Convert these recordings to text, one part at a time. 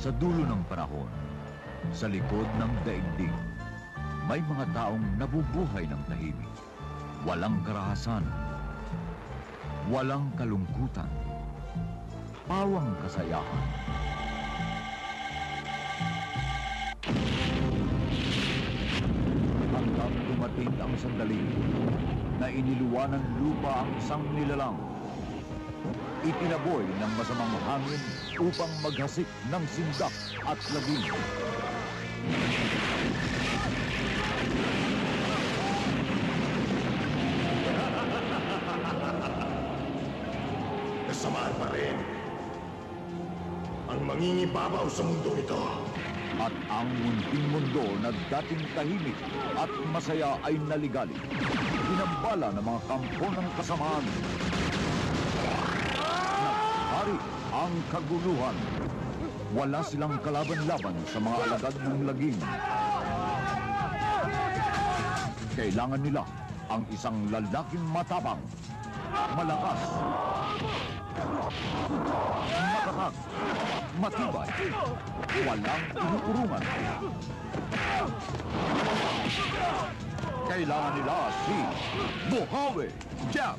Sa dulo ng panahon, sa likod ng daigdig, may mga taong nabubuhay ng tahimik. Walang karahasan, walang kalungkutan, pawang kasayahan. Hanggang dumating ang sandali na iniluwa ng lupa ang isang nilalang. Itinaboy ng masamang hangin upang maghasik ng sindak at lagim. Kasamaan pa rin ang mangingibabaw sa mundong ito. At ang munting mundo na dating tahimik at masaya ay naligali. Ginambala ng mga kampo ng kasamaan. Naghari ang kaguluhan. Wala silang kalaban-laban sa mga alagad ng lagim. Kailangan nila ang isang lalaking matabang, malakas, matatag, matibay, walang inuurungan. Kailangan nila si Buhawi Jack.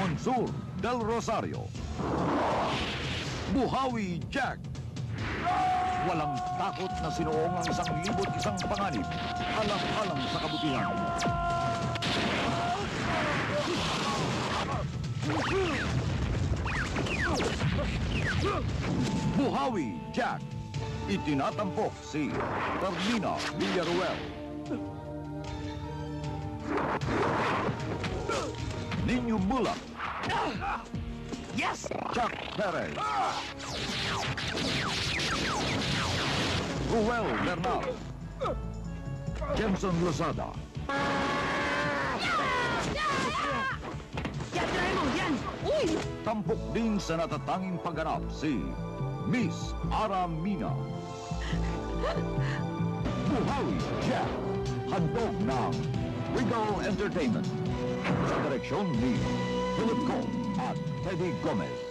Monsur del Rosario. Buhawi Jack. Walang takot na sinuong ang 1,001 panganib, alang-alang sa kabutihan. Buhawi Jack. Itinatampok si Carmina Villaruel. Ninyo Mulak. Yes! Chuck Perez. Ruel Bernal. Jenson Lozada. Yan, try mo! Yan! Uy! Tampok din sa natatanging pagganap si Miss Aramina. Buhawi Jack. Handog ng Regal Entertainment. Sa direksyon ni Philip Cole at Teddy Gomez.